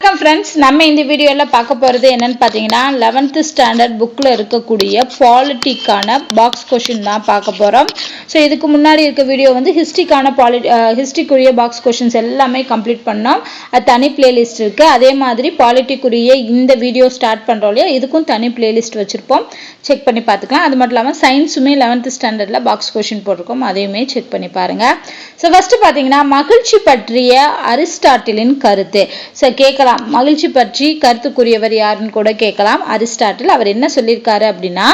வணக்கம் ஃப்ரெண்ட்ஸ், நம்ம இந்த வீடியோவில் பார்க்க போகிறது என்னன்னு பார்த்தீங்கன்னா 11th ஸ்டாண்டர்ட் புக்கில் இருக்கக்கூடிய பாலிட்டிக்கான பாக்ஸ் கொஷின் தான் பார்க்க போகிறோம். ஸோ இதுக்கு முன்னாடி இருக்க வீடியோ வந்து ஹிஸ்ட்ரிக்குரிய பாக்ஸ் கொஷின்ஸ் எல்லாமே கம்ப்ளீட் பண்ணோம். அது தனி பிளேலிஸ்ட் இருக்குது. அதே மாதிரி பாலிட்டிக்குரிய இந்த வீடியோ ஸ்டார்ட் பண்ணுறோம் இல்லையா, இதுக்கும் தனி பிளேலிஸ்ட் வச்சுருப்போம், செக் பண்ணி பார்த்துக்கலாம். அது மட்டும் இல்லாமல் சயின்ஸுமே 11th ஸ்டாண்டர்டில் பாக்ஸ் கொஷின் போட்டிருக்கோம், அதையுமே செக் பண்ணி பாருங்கள். ஸோ ஃபஸ்ட்டு பார்த்தீங்கன்னா மகிழ்ச்சி பற்றிய அரிஸ்டாட்டிலின் கருத்து. ஸோ கேட்கலாம், மகிழ்ச்சி பற்றி கருத்துக்குரியவர் யாருன்னு கூட கேட்கலாம். அரிஸ்டாட்டில் அவர் என்ன சொல்லியிருக்காரு அப்படின்னா,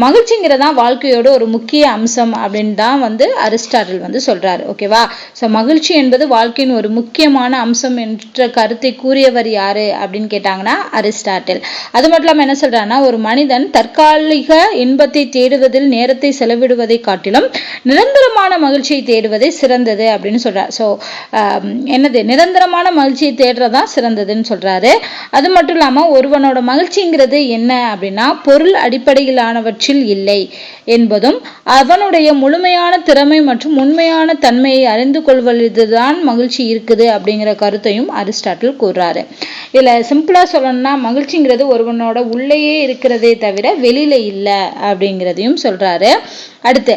மகிழ்ச்சிங்கிறதா வாழ்க்கையோட ஒரு முக்கிய அம்சம் அப்படின்னு தான் வந்து அரிஸ்டாட்டில் வந்து சொல்றாரு. ஓகேவா? ஸோ மகிழ்ச்சி என்பது வாழ்க்கையின் ஒரு முக்கியமான அம்சம் என்ற கருத்தை கூறியவர் யாரு அப்படின்னு கேட்டாங்கன்னா அரிஸ்டாட்டில். அது மட்டும் இல்லாமல் என்ன சொல்றாருன்னா, ஒரு மனிதன் தற்காலிக இன்பத்தை தேடுவதில் நேரத்தை செலவிடுவதை காட்டிலும் நிரந்தரமான மகிழ்ச்சியை தேடுவதே சிறந்தது அப்படின்னு சொல்றாரு. ஸோ என்னது, நிரந்தரமான மகிழ்ச்சியை தேடுறதா சிறந்ததுன்னு சொல்றாரு. அது மட்டும் இல்லாம ஒருவனோட மகிழ்ச்சிங்கிறது என்ன அப்படின்னா, பொருள் அடிப்படையிலானவற்றில் இல்லை என்பதும் அவனுடைய முழுமையான திறமை மற்றும் உண்மையான தன்மையை அறிந்து கொள்வதுதான் மகிழ்ச்சி இருக்குது அப்படிங்கிற கருத்தையும் அரிஸ்டாட்டில் கூறுறாரு. இதுல சிம்பிளா சொல்லணும்னா, மகிழ்ச்சிங்கிறது ஒருவனோட உள்ளேயே இருக்கிறதே தவிர வெளியில இல்லை அப்படிங்கிறதையும் சொல்றாரு. அடுத்து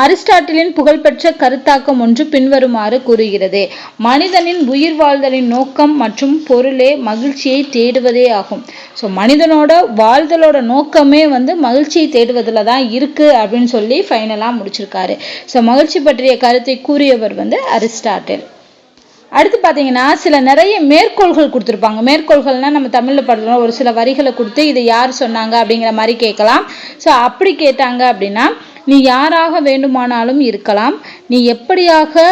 அரிஸ்டாட்டிலின் புகழ்பெற்ற கருத்தாக்கம் ஒன்று பின்வருமாறு கூறுகிறது: மனிதனின் உயிர் வாழ்தலின் நோக்கம் மற்றும் பொருளே மகிழ்ச்சியை தேடுவதே ஆகும். ஸோ மனிதனோட வாழ்தலோட நோக்கமே வந்து மகிழ்ச்சியை தேடுவதில் தான் இருக்கு அப்படின்னு சொல்லி ஃபைனலாக முடிச்சிருக்காரு. ஸோ மகிழ்ச்சி பற்றிய கருத்தை கூறியவர் வந்து அரிஸ்டாட்டில். அடுத்து பார்த்தீங்கன்னா நிறைய மேற்கோள்கள் கொடுத்துருப்பாங்க. மேற்கோள்கள்னா நம்ம தமிழில் படுறோம், ஒரு சில வரிகளை கொடுத்து இதை யார் சொன்னாங்க அப்படிங்கிற மாதிரி கேட்கலாம். ஸோ அப்படி கேட்டாங்க அப்படின்னா, நீ யாராக வேண்டுமானாலும் இருக்கலாம், நீ எப்படியாக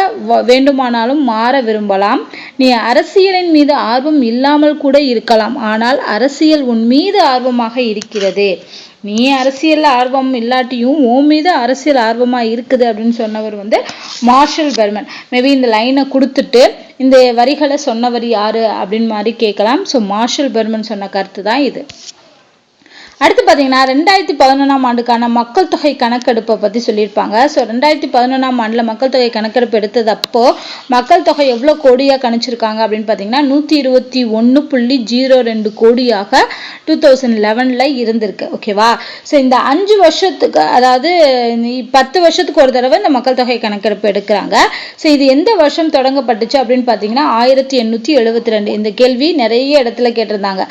வேண்டுமானாலும் மாற விரும்பலாம், நீ அரசியலின் மீது ஆர்வம் இல்லாமல் கூட இருக்கலாம், ஆனால் அரசியல் உன் மீது ஆர்வமாக இருக்கிறது. நீ அரசியல் ஆர்வம் இல்லாட்டியும் உன் மீது அரசியல் ஆர்வமா இருக்குது அப்படின்னு சொன்னவர் வந்து மார்ஷல் பெர்மன். மேபி இந்த லைனை கொடுத்துட்டு இந்த வரிகளை சொன்னவர் யாரு அப்படின்னு மாதிரி கேட்கலாம். ஸோ மார்ஷல் பெர்மன் சொன்ன கருத்து தான் இது. அடுத்து பார்த்தீங்கன்னா 2011 ஆண்டுக்கான மக்கள் தொகை கணக்கெடுப்பை பற்றி சொல்லியிருப்பாங்க. ஸோ 2011 ஆண்டில் மக்கள் தொகை கணக்கெடுப்பு எடுத்தது அப்போ மக்கள் தொகை எவ்வளோ கோடியாக கணிச்சிருக்காங்க அப்படின்னு பார்த்தீங்கன்னா 121.02 கோடியாக 2011 இருந்திருக்கு. ஓகேவா? ஸோ இந்த 5 வருஷத்துக்கு, அதாவது 10 வருஷத்துக்கு ஒரு தடவை இந்த மக்கள் தொகை கணக்கெடுப்பு எடுக்கிறாங்க. ஸோ இது எந்த வருஷம் தொடங்கப்பட்டுச்சு அப்படின்னு பார்த்தீங்கன்னா 1872. இந்த கேள்வி நிறைய இடத்துல கேட்டிருந்தாங்க.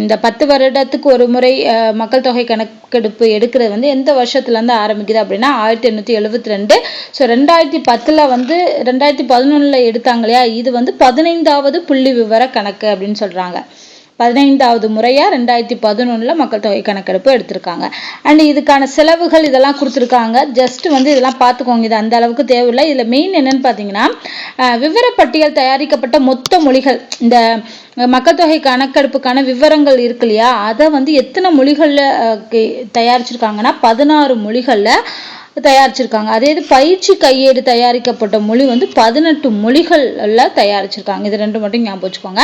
இந்த 10 வருடத்துக்கு ஒரு முறை மக்கள் தொகை கணக்கெடுப்பு எடுக்கிறது வந்து எந்த வருஷத்துல இருந்து ஆரம்பிக்குது அப்படின்னா 1872. ஸோ 2010 வந்து 2011 எடுத்தாங்க இல்லையா, இது வந்து 15வது புள்ளி விவர கணக்கு அப்படின்னு சொல்றாங்க. 15வது முறையா 2011 மக்கள் தொகை கணக்கெடுப்பு எடுத்திருக்காங்க. அண்ட் இதுக்கான செலவுகள் இதெல்லாம் கொடுத்துருக்காங்க. ஜஸ்ட் வந்து இதெல்லாம் பார்த்துக்கோங்க, இது அந்த அளவுக்கு தேவையில்லை. இதில் மெயின் என்னன்னு பார்த்தீங்கன்னா, விவரப்பட்டியல் தயாரிக்கப்பட்ட மொத்த மொழிகள், இந்த மக்கள் தொகை கணக்கெடுப்புக்கான விவரங்கள் இருக்கு இல்லையா, அதை வந்து எத்தனை மொழிகளில் தயாரிச்சிருக்காங்கன்னா 16 மொழிகளில் தயாரிச்சிருக்காங்க. அதே இது பயிற்சி கையேடு தயாரிக்கப்பட்ட மொழி வந்து 18 மொழிகள்ல தயாரிச்சிருக்காங்க. இது ரெண்டு மட்டும் ஞாபகம் வச்சுக்கோங்க.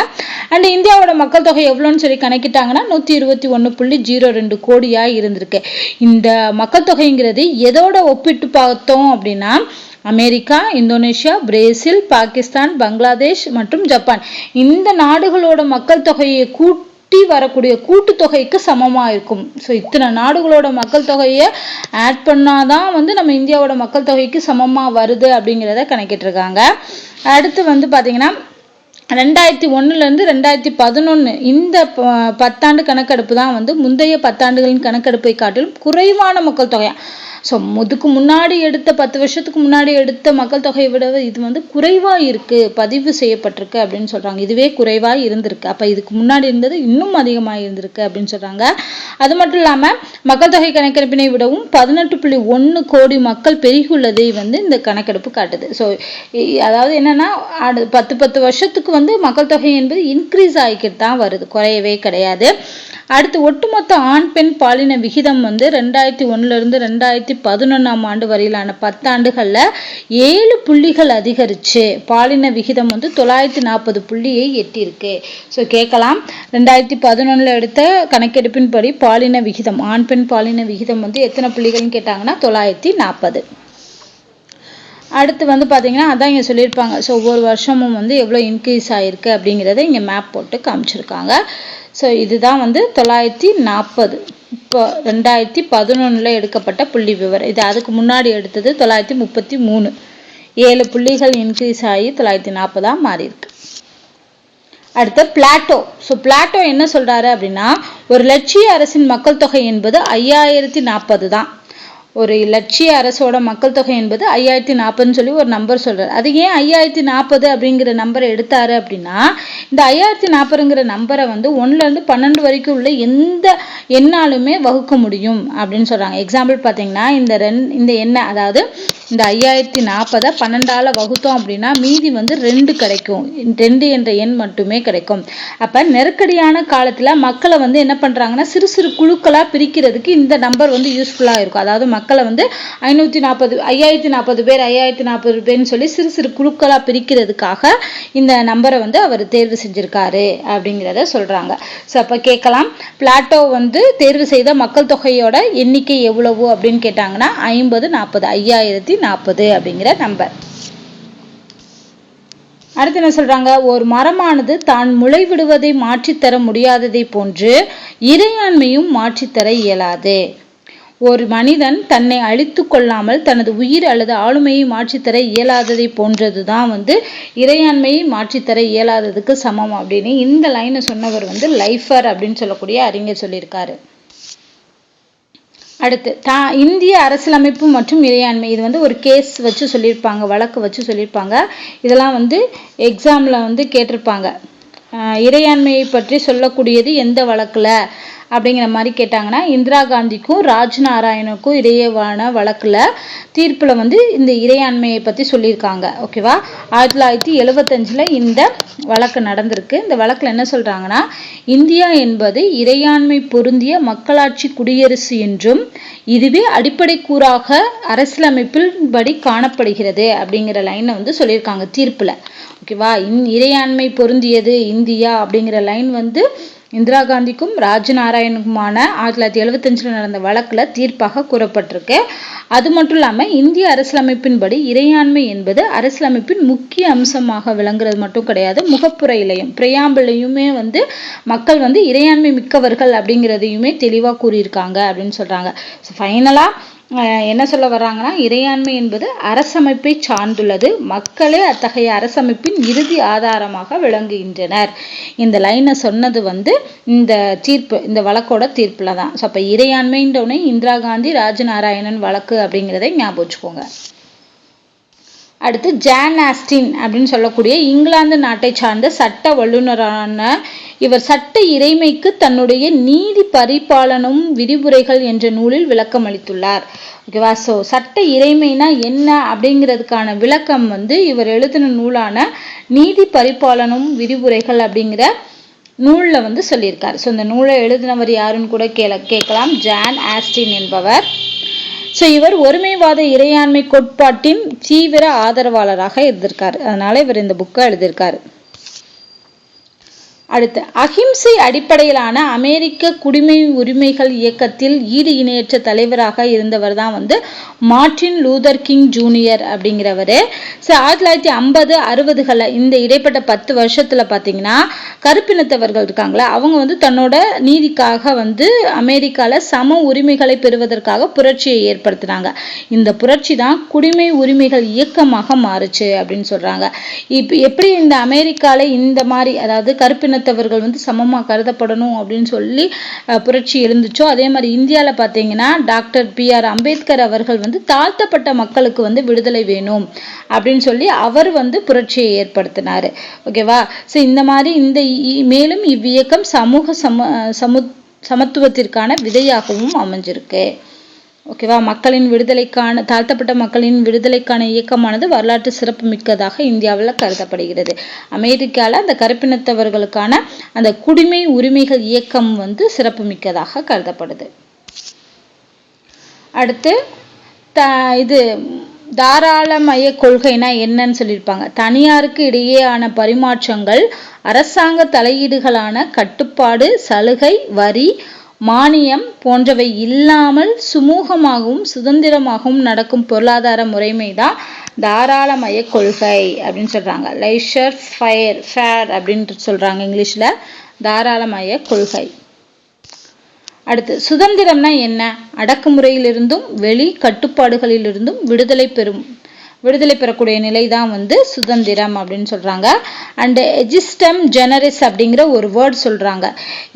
அண்ட் இந்தியாவோட மக்கள் தொகை எவ்வளோன்னு சொல்லி கணக்கிட்டாங்கன்னா 121.02 கோடியா இருந்திருக்கு. இந்த மக்கள் தொகைங்கிறது எதோட ஒப்பிட்டு பார்த்தோம் அப்படின்னா, America, Indonesia, Brazil, Pakistan, Bangladesh மற்றும் ஜப்பான், இந்த நாடுகளோட மக்கள் தொகையை வரக்கூடிய கூட்டுத்தொகைக்கு சமமா இருக்கும். ஸோ இத்தனை நாடுகளோட மக்கள் தொகையை ஆட் பண்ணாதான் வந்து நம்ம இந்தியாவோட மக்கள் தொகைக்கு சமமா வருது அப்படிங்கிறத கணக்கிட்டு இருக்காங்க. அடுத்து வந்து பாத்தீங்கன்னா 2001 2011 இந்த 10 ஆண்டு கணக்கெடுப்பு தான் வந்து முந்தைய 10 ஆண்டுகளின் கணக்கெடுப்பை காட்டிலும் குறைவான மக்கள் தொகையா. ஸோ இதுக்கு முன்னாடி எடுத்த 10 வருஷத்துக்கு முன்னாடி எடுத்த மக்கள் தொகையை விட இது வந்து குறைவாக இருக்கு, பதிவு செய்யப்பட்டிருக்கு அப்படின்னு சொல்றாங்க. இதுவே குறைவாக இருந்திருக்கு, அப்போ இதுக்கு முன்னாடி இருந்தது இன்னும் அதிகமாக இருந்திருக்கு அப்படின்னு சொல்றாங்க. அது மட்டும் இல்லாமல் மக்கள் தொகை கணக்கெடுப்பினை விடவும் 18.1 கோடி மக்கள் பெருகியுள்ளதை வந்து இந்த கணக்கெடுப்பு காட்டுது. ஸோ அதாவது என்னன்னா, 10 வருஷத்துக்கு வந்து மக்கள் தொகை என்பது இன்க்ரீஸ் ஆகிக்கிட்டு தான் வருது, குறையவே கிடையாது. அடுத்து ஒட்டுமொத்த ஆண் பெண் பாலின விகிதம் வந்து 2001 2011 ஆண்டு வரையிலான 10 ஆண்டுகள்ல 7 புள்ளிகள் அதிகரிச்சு பாலின விகிதம் வந்து 940 புள்ளியை எட்டியிருக்கு. ஸோ கேட்கலாம், 2011 எடுத்த கணக்கெடுப்பின்படி பாலின விகிதம், ஆண் பெண் பாலின விகிதம் வந்து எத்தனை புள்ளிகள்னு கேட்டாங்கன்னா 940. அடுத்து வந்து பார்த்தீங்கன்னா அதான் இங்கே சொல்லியிருப்பாங்க. ஸோ ஒவ்வொரு வருஷமும் வந்து எவ்வளோ இன்க்ரீஸ் ஆகிருக்கு அப்படிங்கிறத இங்கே மேப் போட்டு காமிச்சிருக்காங்க. ஸோ இதுதான் வந்து 940 இப்போ 2011 எடுக்கப்பட்ட புள்ளி விவரம். இது அதுக்கு முன்னாடி எடுத்தது 933. 7 புள்ளிகள் இன்க்ரீஸ் ஆகி 940 மாறி இருக்கு. அடுத்து பிளாட்டோ. ஸோ பிளாட்டோ என்ன சொல்றாரு அப்படின்னா, ஒரு லட்சிய அரசின் மக்கள் தொகை என்பது 5040 தான். ஒரு லட்சிய அரசோட மக்கள் தொகை என்பது 5040 சொல்லி ஒரு நம்பர் சொல்றாரு. அது ஏன் 5040 அப்படிங்கிற நம்பரை எடுத்தாரு அப்படின்னா, இந்த 5040ங்கிற நம்பரை வந்து 1ல இருந்து 12 வரைக்கும் உள்ள எந்த எண்ணாலுமே வகுக்க முடியும் அப்படின்னு சொல்றாங்க. எக்ஸாம்பிள் பார்த்தீங்கன்னா இந்த எண்ணை, அதாவது இந்த 5040 12ஆல வகுத்தோம் அப்படின்னா மீதி வந்து 2 கிடைக்கும். 2 என்ற எண் மட்டுமே கிடைக்கும். அப்ப நெருக்கடியான காலத்துல மக்களை வந்து என்ன பண்றாங்கன்னா, சிறு சிறு குழுக்களா பிரிக்கிறதுக்கு இந்த நம்பர் வந்து யூஸ்ஃபுல்லா இருக்கும். அதாவது மக்களை வந்து 5040 பேர்னு சொல்லி சிறு சிறு குழுக்களா பிரிக்கிறதுக்காக இந்த நம்பரை வந்து அவர் தேர்வு செஞ்சிருக்காரு அப்படிங்கிறத சொல்றாங்க. ஸோ அப்ப கேட்கலாம், பிளாட்டோ வந்து தேர்வு செய்த மக்கள் தொகையோட எண்ணிக்கை எவ்வளவு அப்படின்னு கேட்டாங்கன்னா 5040 அப்படிங்கிற நம்பர். அடுத்து என்ன சொல்றாங்க, ஒரு மரமானது தான் முளைவிடுவதை மாற்றித்தர முடியாததை போன்று இறையாண்மையும் மாற்றித்தர இயலாது. ஒரு மனிதன் தன்னை அழித்து கொள்ளாமல் தனது உயிர் அல்லது ஆளுமையை மாற்றித்தர இயலாததை போன்றதுதான் வந்து இறையாண்மையை மாற்றித்தர இயலாததுக்கு சமம் அப்படின்னு இந்த லைனை சொன்னவர் வந்து லைஃபர் அப்படின்னு சொல்லக்கூடிய அறிஞர் சொல்லியிருக்காரு. அடுத்து இந்திய அரசியலமைப்பு மற்றும் இறையாண்மை. இது வந்து ஒரு கேஸ் வச்சு சொல்லியிருப்பாங்க, வழக்கு வச்சு சொல்லியிருப்பாங்க. இதெல்லாம் வந்து எக்ஸாம்ல வந்து கேட்டிருப்பாங்க. இறையாண்மையை பற்றி சொல்லக்கூடியது எந்த வழக்குல அப்படிங்கிற மாதிரி கேட்டாங்கன்னா, இந்திரா காந்திக்கும் ராஜ்நாராயணுக்கும் இடையேவான வழக்குல தீர்ப்புல வந்து இந்த இறையாண்மையை பத்தி சொல்லியிருக்காங்க. ஓகேவா? 1975 இந்த வழக்கு நடந்திருக்கு. இந்த வழக்குல என்ன சொல்றாங்கன்னா, இந்தியா என்பது இறையாண்மை பொருந்திய மக்களாட்சி குடியரசு என்றும் இதுவே அடிப்படை கூறாக அரசியலமைப்பின் படி காணப்படுகிறது அப்படிங்கிற லைனை வந்து சொல்லியிருக்காங்க தீர்ப்புல. ஓகேவா? இறையாண்மை பொருந்தியது இந்தியா அப்படிங்கிற லைன் வந்து இந்திரா காந்திக்கும் ராஜ்நாராயணுக்குமான 1975 நடந்த வழக்குல தீர்ப்பாக கூறப்பட்டிருக்கு. அது மட்டும் இல்லாம இந்திய அரசியலமைப்பின்படி இறையாண்மை என்பது அரசியலமைப்பின் முக்கிய அம்சமாக விளங்குறது மட்டும் கிடையாது, முகப்புரையிலையும் பிரையாம்பிளையுமே வந்து மக்கள் வந்து இறையாண்மை மிக்கவர்கள் அப்படிங்கிறதையுமே தெளிவா கூறியிருக்காங்க அப்படின்னு சொல்றாங்க. ஃபைனலா என்ன சொல்ல வர்றாங்கன்னா, இறையாண்மை என்பது அரசமைப்பை சார்ந்துள்ளது, மக்களே அத்தகைய அரசமைப்பின் இறுதி ஆதாரமாக விளங்குகின்றனர். இந்த லைனை சொன்னது வந்து இந்த வழக்கோட தீர்ப்புல தான். ஸோ அப்ப இறையாண்மைன்றவுடனே இந்திரா காந்தி ராஜ்நாராயணன் வழக்கு அப்படிங்கிறதை ஞாபகம் வச்சுக்கோங்க. அடுத்து ஜான் ஆஸ்டின் அப்படின்னு சொல்லக்கூடிய இங்கிலாந்து நாட்டை சார்ந்த சட்ட வல்லுநரான இவர் சட்ட இறைமைக்கு தன்னுடைய நீதி பரிபாலனும் விதிமுறைகள் என்ற நூலில் விளக்கம் அளித்துள்ளார். ஓகேவா? ஸோ சட்ட இறைமைனா என்ன அப்படிங்கிறதுக்கான விளக்கம் வந்து இவர் எழுதின நூலான நீதி பரிபாலனும் விதிமுறைகள் அப்படிங்கிற நூல்ல வந்து சொல்லியிருக்காரு. ஸோ இந்த நூலை எழுதினவர் யாருன்னு கூட கேட்கலாம், ஜான் ஆஸ்டின் என்பவர். ஸோ இவர் ஒருமைவாத இறையாண்மை கோட்பாட்டின் தீவிர ஆதரவாளராக இருந்திருக்காரு. அதனால இவர் இந்த புக்கை எழுதியிருக்காரு. அடுத்து அஹிம்சை அடிப்படையிலான அமெரிக்க குடிமை உரிமைகள் இயக்கத்தில் ஈடு இணையற்ற தலைவராக இருந்தவர் தான் வந்து மார்ட்டின் லூதர் கிங் ஜூனியர் அப்படிங்கிறவரு. 1950 60களில் இந்த இடைப்பட்ட 10 வருஷத்துல பார்த்தீங்கன்னா கருப்பினத்தவர்கள் இருக்காங்களா, அவங்க வந்து தன்னோட நீதிக்காக வந்து அமெரிக்கால சம உரிமைகளை பெறுவதற்காக புரட்சியை ஏற்படுத்தினாங்க. இந்த புரட்சி தான் குடிமை உரிமைகள் இயக்கமாக மாறுச்சு அப்படின்னு சொல்றாங்க. இப்போ எப்படி இந்த அமெரிக்கால இந்த மாதிரி அதாவது கருப்பினத்தவர்கள் வந்து சமமா கருதப்படணும் அப்படின்னு சொல்லி புரட்சி எழுந்துச்சோ, அதே மாதிரி இந்தியால பார்த்தீங்கன்னா டாக்டர் PR அம்பேத்கர் அவர்கள் வந்து தாழ்த்தப்பட்ட மக்களுக்கு வந்து விடுதலை வேணும் அப்படின்னு சொல்லி அவர் வந்து புரட்சியை ஏற்படுத்தினாரு. ஓகேவா? ஸோ இந்த மாதிரி மேலும் இவ்வியக்கம் சமூக சமத்துவத்திற்கான விதையாகவும் அமைஞ்சிருக்கு. ஓகேவா? மக்களின் விடுதலைக்கான தாழ்த்தப்பட்ட மக்களின் விடுதலைக்கான இயக்கமானது வரலாற்று சிறப்பு மிக்கதாக இந்தியாவில் கருதப்படுகிறது. அமெரிக்காவில் அந்த கருப்பினத்தவர்களுக்கான அந்த குடிமை உரிமைகள் இயக்கம் வந்து சிறப்பு மிக்கதாக கருதப்படுது. அடுத்து இது தாராளமய கொள்கைனா என்னன்னு சொல்லியிருப்பாங்க. தனியாருக்கு இடையேயான பரிமாற்றங்கள், அரசாங்க தலையீடுகளான கட்டுப்பாடு, சலுகை, வரி, மானியம் போன்றவை இல்லாமல் சுமூகமாகவும் சுதந்திரமாகவும் நடக்கும் பொருளாதார முறைமை தான் தாராளமய கொள்கை அப்படின்னு சொல்றாங்க. லைஷர் ஃபேர் அப்படின்னு சொல்றாங்க இங்கிலீஷ்ல, தாராளமய கொள்கை. அடுத்து சுதந்திரம்னா என்ன? அடக்குமுறையிலிருந்தும் வெளி கட்டுப்பாடுகளிலிருந்தும் விடுதலை பெறக்கூடிய நிலை தான் வந்து சுதந்திரம் அப்படின்னு சொல்றாங்க. அண்ட் எஜிஸ்டம் ஜெனரிஸ் அப்படிங்கிற ஒரு வேர்ட் சொல்றாங்க.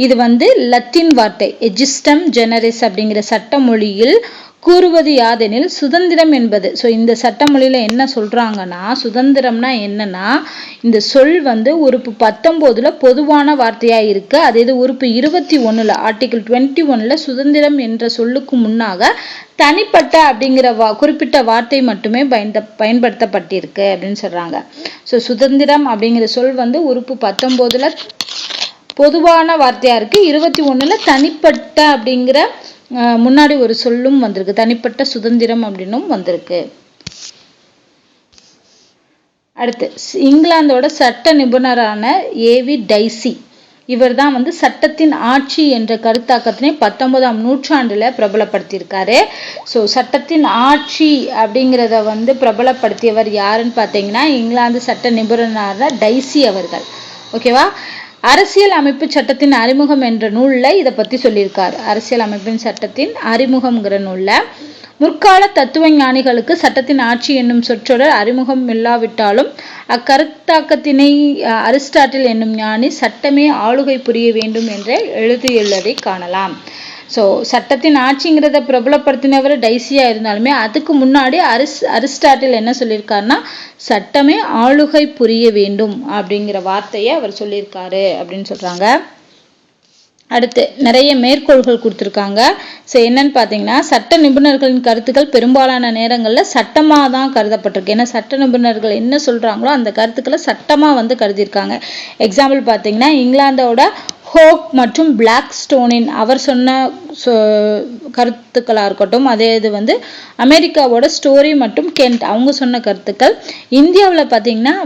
இது வந்து லத்தீன் வார்த்தை. எஜிஸ்டம் ஜெனரிஸ் அப்படிங்கிற சட்ட மொழியில் கூறுவது யாதெனில் சுதந்திரம் என்பது. ஸோ இந்த சட்ட மொழியில என்ன சொல்றாங்கன்னா, சுதந்திரம்னா என்னன்னா, இந்த சொல் வந்து உறுப்பு 19ல பொதுவான வார்த்தையா இருக்கு. அதே இது உறுப்பு 21ல ஆர்டிகிள் 21ல சுதந்திரம் என்ற சொல்லுக்கு முன்னாக தனிப்பட்ட அப்படிங்கிற குறிப்பிட்ட வார்த்தை மட்டுமே பயன்படுத்தப்பட்டிருக்கு அப்படின்னு சொல்றாங்க. ஸோ சுதந்திரம் அப்படிங்கிற சொல் வந்து உறுப்பு 19ல பொதுவான வார்த்தையா இருக்கு. 21ல தனிப்பட்ட அப்படிங்கிற முன்னாடி ஒரு சொல்லும் வந்திருக்கு. தனிப்பட்ட சுதந்திரம் அப்படின்னும் வந்திருக்கு. அடுத்து இங்கிலாந்தோட சட்ட நிபுணரான ஏவி டைசி, இவர் தான் வந்து சட்டத்தின் ஆட்சி என்ற கருத்தாக்கத்தினை 19ஆம் நூற்றாண்டுல பிரபலப்படுத்தியிருக்காரு. ஸோ சட்டத்தின் ஆட்சி அப்படிங்கிறத வந்து பிரபலப்படுத்தியவர் யாருன்னு பார்த்தீங்கன்னா இங்கிலாந்து சட்ட நிபுணரான டைசி அவர்கள். ஓகேவா? அரசியல் அமைப்பு சட்டத்தின் அறிமுகம் என்ற நூல்ல இதை பத்தி சொல்லியிருக்காரு. அரசியல் அமைப்பின் சட்டத்தின் அறிமுகம்ங்கிற நூல்ல முற்கால தத்துவ ஞானிகளுக்கு சட்டத்தின் ஆட்சி என்னும் சொற்றொடர் அறிமுகம் இல்லாவிட்டாலும் அக்கருத்தாக்கத்தினை அரிஸ்டாட்டில் என்னும் ஞானி சட்டமே ஆளுகை புரிய வேண்டும் என்று எழுதியுள்ளதை காணலாம். ஸோ சட்டத்தின் ஆட்சிங்கிறத பிரபலப்படுத்தினவர் டைசியா இருந்தாலுமே அதுக்கு முன்னாடி அரிஸ்டாட்டில் என்ன சொல்லியிருக்காருன்னா சட்டமே ஆளுகை புரிய வேண்டும் அப்படிங்கிற வார்த்தையை அவர் சொல்லியிருக்காரு அப்படின்னு சொல்றாங்க. அடுத்து நிறைய மேற்கோள்கள் கொடுத்துருக்காங்க. ஸோ என்னன்னு பார்த்தீங்கன்னா சட்ட நிபுணர்களின் கருத்துக்கள் பெரும்பாலான நேரங்களில் சட்டமாக தான் கருதப்பட்டிருக்கு. ஏன்னா சட்ட நிபுணர்கள் என்ன சொல்கிறாங்களோ அந்த கருத்துக்களை சட்டமாக வந்து கருதியிருக்காங்க. எக்ஸாம்பிள் பார்த்தீங்கன்னா இங்கிலாந்தோட ஹோக் மற்றும் பிளாக் ஸ்டோனின் அவர் சொன்ன கருத்துக்களாக இருக்கட்டும், அதே இது வந்து அமெரிக்காவோட ஸ்டோரி மற்றும் கென்ட் அவங்க சொன்ன கருத்துக்கள். இந்தியாவில் பார்த்தீங்கன்னா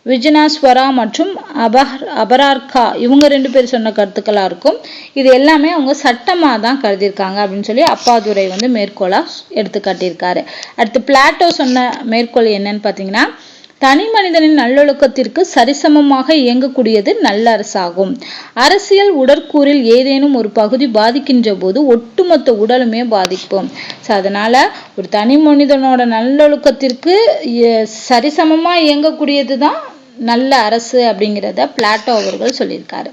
விஜ்னாஸ்வரா மற்றும் அபரார்கா இவங்க 2 பேர் சொன்ன கருத்துக்களா இருக்கும். இது எல்லாமே அவங்க சட்டமா தான் கருதியிருக்காங்க அப்படின்னு சொல்லி அப்பாதுரை வந்து மேற்கோளா எடுத்து காட்டியிருக்காரு. அடுத்து பிளாட்டோ சொன்ன மேற்கோள் என்னன்னு பார்த்தீங்கன்னா தனி மனிதனின் நல்லொழுக்கத்திற்கு சரிசமமாக இயங்கக்கூடியது நல்லரசாகும். அரசியல் உடற்கூறில் ஏதேனும் ஒரு பகுதி பாதிக்கின்ற போது ஒட்டுமொத்த உடலுமே பாதிப்போம். ஸோ அதனால ஒரு தனி மனிதனோட நல்லொழுக்கத்திற்கு சரிசமமா இயங்கக்கூடியது தான் நல்ல அரசு அப்படிங்கிறத பிளாட்டோ அவர்கள் சொல்லியிருக்காரு.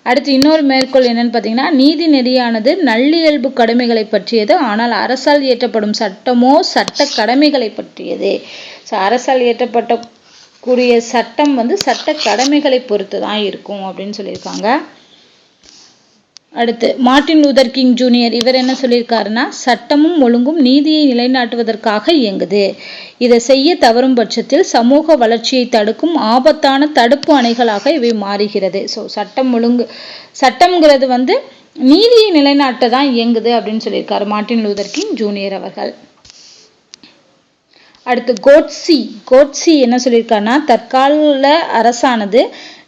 அடுத்து இன்னொரு மேற்கோள் என்னன்னு பார்த்தீங்கன்னா நீதி நெறியானது நல்லியல்பு கடமைகளை பற்றியது, ஆனால் அரசால் இயற்றப்படும் சட்டமோ சட்ட கடமைகளை பற்றியது. ஸோ அரசால் இயற்றப்படக்கூடிய சட்டம் வந்து சட்ட கடமைகளை பொறுத்து தான் இருக்கும் அப்படின்னு சொல்லியிருக்காங்க. அடுத்து மார்ட்டின் லூதர் கிங் ஜூனியர் இவர் என்ன சொல்லியிருக்காருன்னா சட்டமும் ஒழுங்கும் நீதியை நிலைநாட்டுவதற்காக இயங்குது. இதை செய்ய தவறும் பட்சத்தில் சமூக வளர்ச்சியை தடுக்கும் ஆபத்தான தடுப்பு அணைகளாக இவை மாறுகிறது. ஸோ சட்டம்ங்கிறது வந்து நீதியை நிலைநாட்ட தான் இயங்குது அப்படின்னு சொல்லியிருக்காரு மார்ட்டின் லூதர் கிங் ஜூனியர் அவர்கள். அடுத்து கோட்ஸி என்ன சொல்லியிருக்காருன்னா தற்கால அரசானது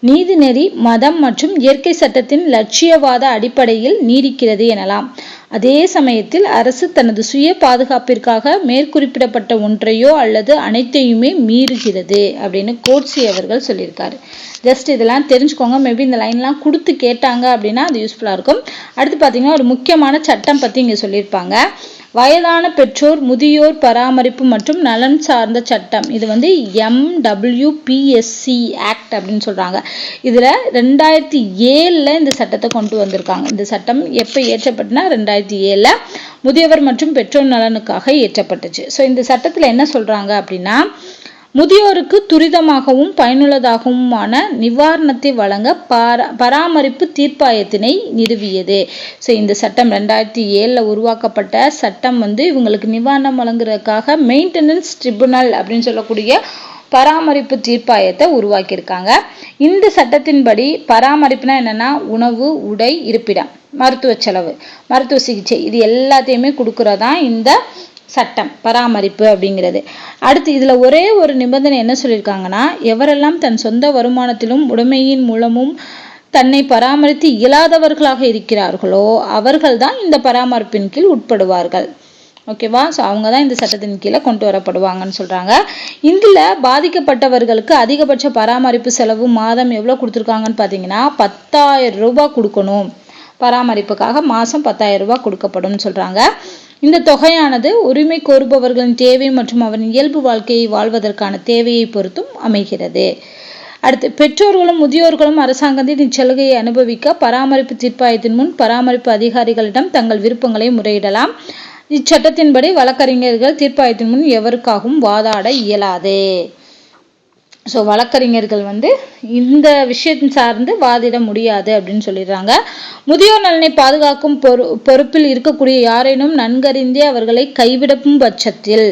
நீதிநெறி மதம் மற்றும் இயற்கை சட்டத்தின் லட்சியவாத அடிப்படையில் நீடிக்கிறது எனலாம். அதே சமயத்தில் அரசு தனது சுய பாதுகாப்பிற்காக மேற்குறிப்பிடப்பட்ட ஒன்றையோ அல்லது அனைத்தையுமே மீறுகிறது அப்படின்னு கோட்ஸி அவர்கள் சொல்லியிருக்காரு. ஜஸ்ட் இதெல்லாம் தெரிஞ்சுக்கோங்க. மேபி இந்த லைன்லாம் கொடுத்து கேட்டாங்க அப்படின்னா அது யூஸ்ஃபுல்லாக இருக்கும். அடுத்து பார்த்தீங்கன்னா ஒரு முக்கியமான சட்டம் பற்றி இங்கே சொல்லியிருப்பாங்க. வயதான பெற்றோர் முதியோர் பராமரிப்பு மற்றும் நலன் சார்ந்த சட்டம். இது வந்து MWPSC ஆக்ட் அப்படின்னு சொல்றாங்க. இதுல 2007 இந்த சட்டத்தை கொண்டு வந்திருக்காங்க. இந்த சட்டம் எப்ப இயற்றப்பட்டுனா 2007 முதியவர் மற்றும் பெற்றோர் நலனுக்காக இயற்றப்பட்டுச்சு. ஸோ இந்த சட்டத்துல என்ன சொல்றாங்க அப்படின்னா முதியோருக்கு துரிதமாகவும் பயனுள்ளதாகவுமான நிவாரணத்தை வழங்க பராமரிப்பு தீர்ப்பாயத்தினை நிறுவியது. ஸோ இந்த சட்டம் 2007 உருவாக்கப்பட்ட சட்டம் வந்து இவங்களுக்கு நிவாரணம் வழங்குறதுக்காக மெயின்டெனன்ஸ் ட்ரிபுனல் அப்படின்னு சொல்லக்கூடிய பராமரிப்பு தீர்ப்பாயத்தை உருவாக்கியிருக்காங்க. இந்த சட்டத்தின்படி பராமரிப்புனா என்னன்னா உணவு, உடை, இருப்பிடம், மருத்துவ செலவு, மருத்துவ சிகிச்சை இது எல்லாத்தையுமே கொடுக்கறதா இந்த சட்டம் பராமரிப்பு அப்படிங்கிறது. அடுத்து இதுல ஒரே ஒரு நிபந்தனை என்ன சொல்லியிருக்காங்கன்னா எவரெல்லாம் தன் சொந்த வருமானத்திலும் உடைமையின் மூலமும் தன்னை பராமரித்து இயலாதவர்களாக இருக்கிறார்களோ அவர்கள்தான் இந்த பராமரிப்பின் கீழ் உட்படுவார்கள். ஓகேவா? ஸோ அவங்க தான் இந்த சட்டத்தின் கீழே கொண்டு வரப்படுவாங்கன்னு சொல்றாங்க. இதில் பாதிக்கப்பட்டவர்களுக்கு அதிகபட்ச பராமரிப்பு செலவு மாதம் எவ்வளோ கொடுத்துருக்காங்கன்னு பார்த்தீங்கன்னா 10,000 ரூபாய் கொடுக்கணும். பராமரிப்புக்காக மாதம் 10,000 ரூபாய் கொடுக்கப்படும் சொல்றாங்க. இந்த தொகையானது உரிமை கோருபவர்களின் தேவை மற்றும் அவரின் இயல்பு வாழ்க்கையை வாழ்வதற்கான தேவையை பொறுத்தும் அமைகிறது. அடுத்து, பெற்றோர்களும் முதியோர்களும் அரசாங்கத்தின் இச்சலுகையை அனுபவிக்க பராமரிப்பு தீர்ப்பாயத்தின் முன் பராமரிப்பு அதிகாரிகளிடம் தங்கள் விருப்பங்களை முறையிடலாம். இச்சட்டத்தின்படி வழக்கறிஞர்கள் தீர்ப்பாயத்தின் முன் எவருக்காகவும் வாதாட இயலாது. ஸோ வழக்கறிஞர்கள் இந்த விஷயத்தின் சார்ந்து வாதிட முடியாது அப்படின்னு சொல்லிடுறாங்க. முதியோர் நலனை பாதுகாக்கும் பொறுப்பில் இருக்கக்கூடிய யாரேனும் நன்கறிந்தே அவர்களை கைவிடும் பட்சத்தில்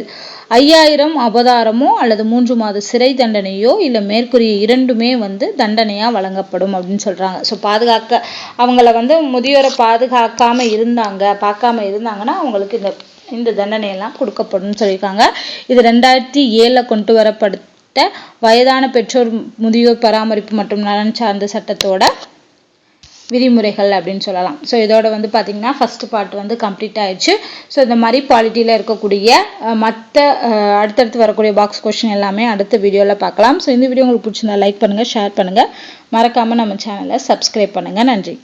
5,000 அபதாரமோ அல்லது 3 மாத சிறை தண்டனையோ இல்லை மேற்கூறிய இரண்டுமே தண்டனையா வழங்கப்படும் அப்படின்னு சொல்றாங்க. ஸோ அவங்கள முதியோரை பார்க்காம இருந்தாங்கன்னா அவங்களுக்கு இந்த தண்டனையெல்லாம் கொடுக்கப்படும் சொல்லியிருக்காங்க. இது 2007 கொண்டு வரப்பட்ட வயதான பெற்றோர் முதியோர் பராமரிப்பு மற்றும் நலன் சார்ந்த சட்டத்தோட விதிமுறைகள் அப்படின்னு சொல்லலாம். ஸோ இதோட பார்த்தீங்கன்னா ஃபர்ஸ்ட் பார்ட் கம்ப்ளீட் ஆயிடுச்சு. ஸோ இந்த மாதிரி பாலிட்டியில் இருக்கக்கூடிய மற்ற அடுத்தடுத்து வரக்கூடிய பாக்ஸ் கொஸ்டின் எல்லாமே அடுத்த வீடியோவில் பார்க்கலாம். ஸோ இந்த வீடியோ உங்களுக்கு பிடிச்சிருந்தா லைக் பண்ணுங்கள், ஷேர் பண்ணுங்கள், மறக்காமல் நம்ம சேனலை சப்ஸ்கிரைப் பண்ணுங்கள். நன்றி.